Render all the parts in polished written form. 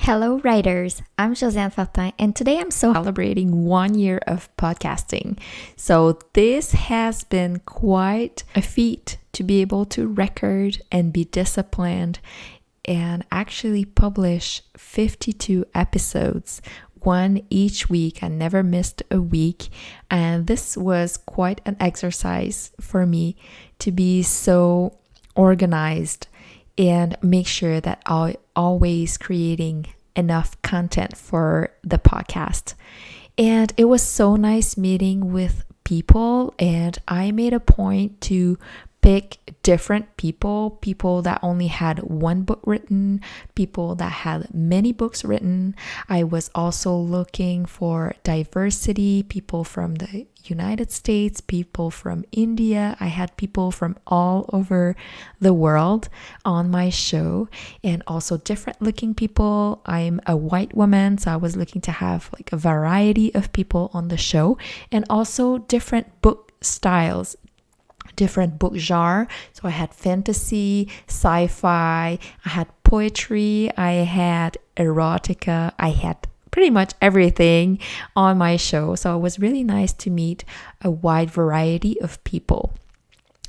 Hello, writers. I'm Josiane Fortin, and today I'm celebrating 1 year of podcasting. So, this has been quite a feat to be able to record and be disciplined and actually publish 52 episodes, one each week. I never missed a week, and this was quite an exercise for me to be so organized and make sure that I'm always creating enough content for the podcast. And it was so nice meeting with people, and I made a point to pick different people that only had one book written, people that had many books written. I was also looking for diversity, people from the United States, people from India. I had people from all over the world on my show, and also different looking people. I'm a white woman, so I was looking to have like a variety of people on the show, and also different book styles, different book genre. So I had fantasy, sci-fi, I had poetry, I had erotica, I had pretty much everything on my show. So it was really nice to meet a wide variety of people.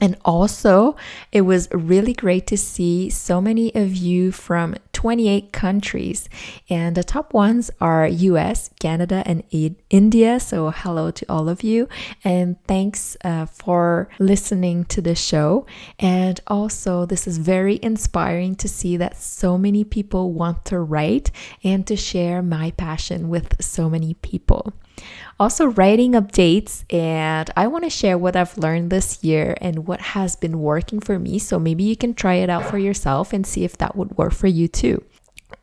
And also, it was really great to see so many of you from 28 countries. And the top ones are US, Canada, and India. So hello to all of you. And thanks for listening to the show. And also, this is very inspiring to see that so many people want to write and to share my passion with so many people. Also, writing updates, and I want to share what I've learned this year and what has been working for me. So maybe you can try it out for yourself and see if that would work for you too.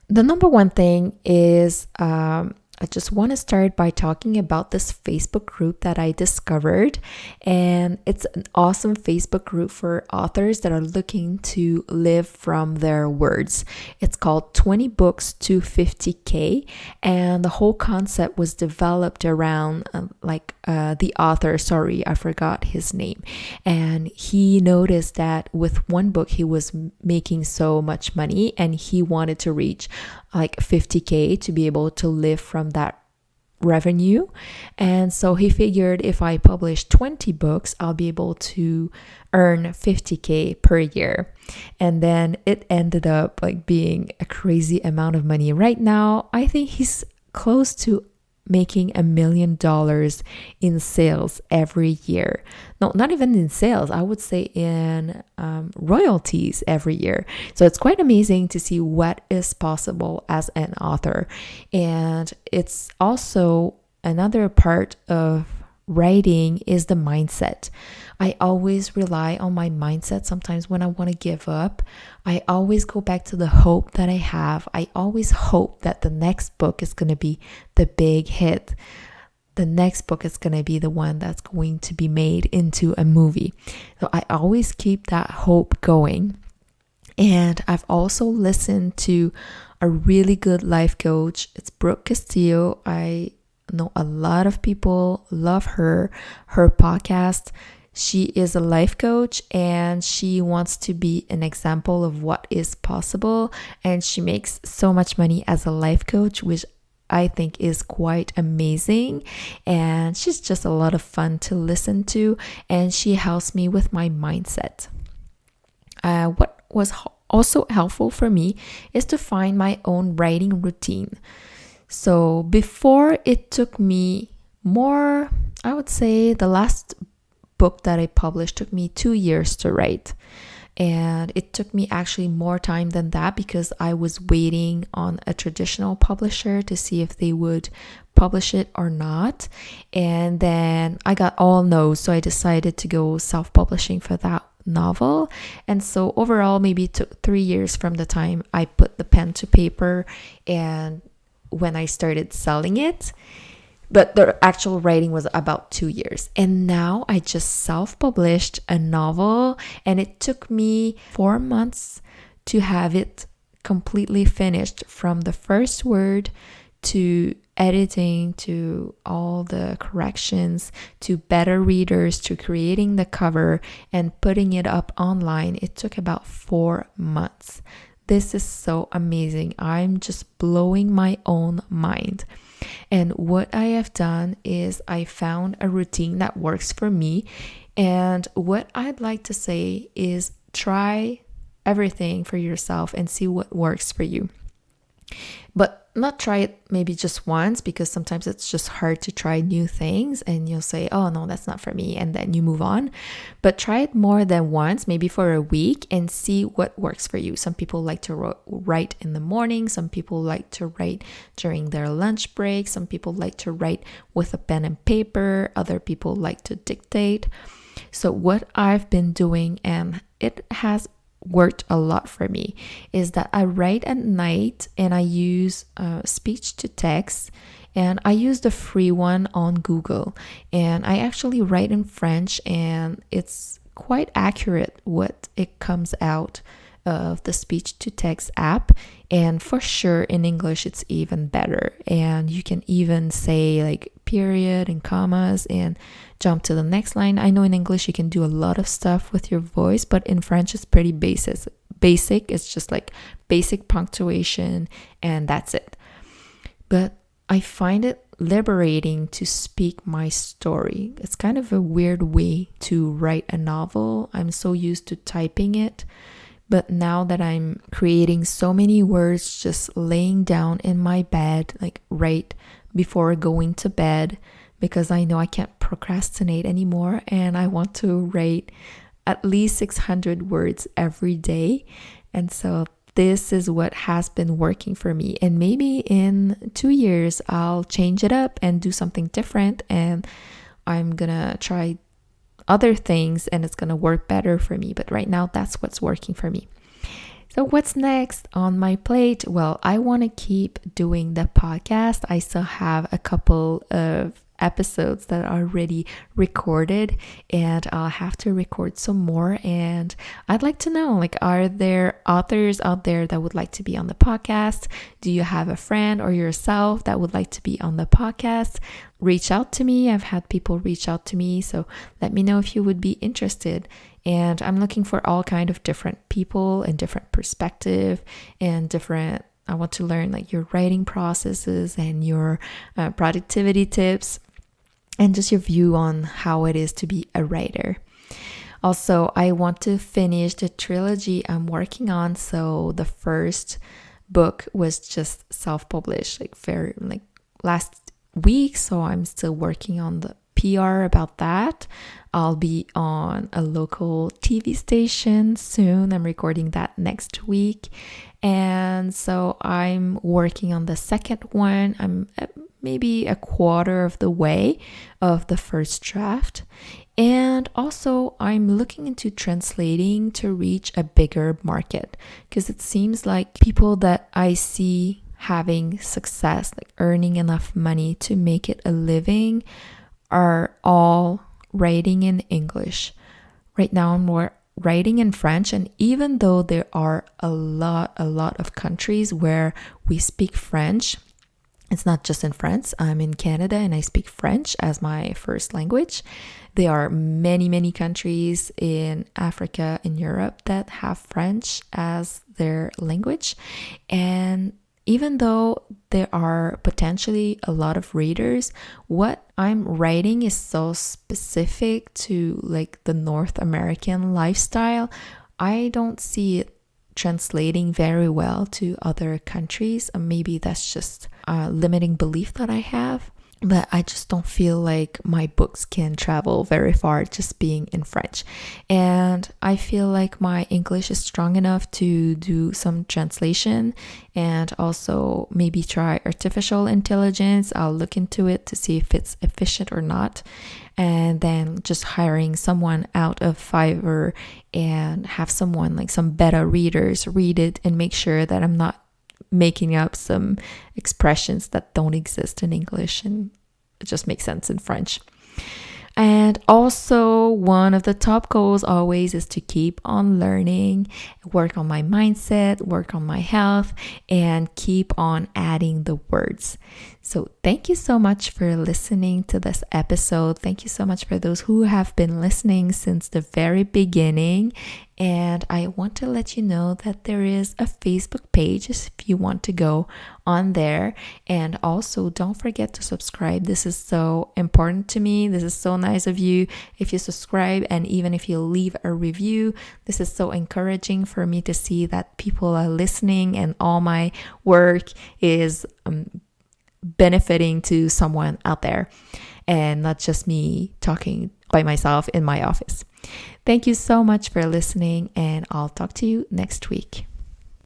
The number one thing is I just want to start by talking about this Facebook group that I discovered. And it's an awesome Facebook group for authors that are looking to live from their words. It's called 20 Books to 50K. And the whole concept was developed around the author, sorry, I forgot his name. And he noticed that with one book, he was making so much money and he wanted to reach like 50K to be able to live from that revenue. And so he figured if I publish 20 books, I'll be able to earn 50K per year. And then it ended up like being a crazy amount of money. Right now, I think he's close to making $1 million in sales every year. No, not even in sales. I would say in royalties every year. So it's quite amazing to see what is possible as an author. And it's also another part of writing is the mindset. I always rely on my mindset. Sometimes when I want to give up, I always go back to the hope that I have. I always hope that the next book is going to be the big hit. The next book is going to be the one that's going to be made into a movie. So I always keep that hope going. And I've also listened to a really good life coach. It's Brooke Castillo. I know a lot of people love her podcast. She is a life coach and she wants to be an example of what is possible. And she makes so much money as a life coach, which I think is quite amazing. And she's just a lot of fun to listen to. And she helps me with my mindset. What was also helpful for me is to find my own writing routine. So before, it took me more, I would say the last book that I published took me 2 years to write. And it took me actually more time than that because I was waiting on a traditional publisher to see if they would publish it or not. And then I got all no's, so I decided to go self-publishing for that novel. And so overall, maybe it took 3 years from the time I put the pen to paper and when I started selling it. But the actual writing was about 2 years. And now I just self-published a novel and it took me 4 months to have it completely finished, from the first word to editing to all the corrections to beta readers to creating the cover and putting it up online. It took about 4 months. this is so amazing. I'm just blowing my own mind. And what I have done is I found a routine that works for me. And what I'd like to say is try everything for yourself and see what works for you. But not try it maybe just once, because sometimes it's just hard to try new things and you'll say, oh no, that's not for me, and then you move on. But try it more than once, maybe for a week, and see what works for you. Some people like to write in the morning, some people like to write during their lunch break, some people like to write with a pen and paper, other people like to dictate. So what I've been doing, and it has worked a lot for me, is that I write at night and I use speech to text, and I use the free one on Google, and I actually write in French, and it's quite accurate what it comes out of the speech to text app. And for sure in English it's even better, and you can even say like period and commas and jump to the next line. I know in English you can do a lot of stuff with your voice, but in French it's pretty basic. It's just like basic punctuation and that's it. But I find it liberating to speak my story. It's kind of a weird way to write a novel. I'm so used to typing it. But now that I'm creating so many words just laying down in my bed, like right before going to bed, because I know I can't procrastinate anymore and I want to write at least 600 words every day. And so this is what has been working for me. And maybe in 2 years, I'll change it up and do something different. And I'm gonna try other things and it's gonna work better for me. But right now, that's what's working for me. So what's next on my plate? Well, I want to keep doing the podcast. I still have a couple of episodes that are already recorded, and I'll have to record some more. And I'd like to know, like, are there authors out there that would like to be on the podcast? Do you have a friend or yourself that would like to be on the podcast? Reach out to me. I've had people reach out to me, so let me know if you would be interested. And I'm looking for all kind of different people and different perspective and different, I want to learn like your writing processes and your productivity tips and just your view on how it is to be a writer. Also, I want to finish the trilogy I'm working on. So the first book was just self-published like last week. So I'm still working on the PR about that. I'll be on a local TV station soon. I'm recording that next week. And so I'm working on the second one. I'm maybe a quarter of the way of the first draft. And also I'm looking into translating to reach a bigger market, because it seems like people that I see having success, like earning enough money to make it a living, are all writing in English. Right now I'm more writing in French, and even though there are a lot of countries where we speak French, it's not just in France. I'm in Canada and I speak French as my first language. There are many countries in Africa and Europe that have French as their language. And even though there are potentially a lot of readers, what I'm writing is so specific to like the North American lifestyle. I don't see it translating very well to other countries. Maybe that's just a limiting belief that I have. But I just don't feel like my books can travel very far just being in French. And I feel like my English is strong enough to do some translation and also maybe try artificial intelligence. I'll look into it to see if it's efficient or not. And then just hiring someone out of Fiverr and have someone, like some beta readers, read it and make sure that I'm not making up some expressions that don't exist in English and it just makes sense in French. And also one of the top goals always is to keep on learning, work on my mindset, work on my health, and keep on adding the words. So thank you so much for listening to this episode. Thank you so much for those who have been listening since the very beginning. And I want to let you know that there is a Facebook page if you want to go on there. And also, don't forget to subscribe. This is so important to me. This is so nice of you if you subscribe, and even if you leave a review. This is so encouraging for me to see that people are listening and all my work is benefiting to someone out there and not just me talking by myself in my office. Thank you so much for listening, and I'll talk to you next week.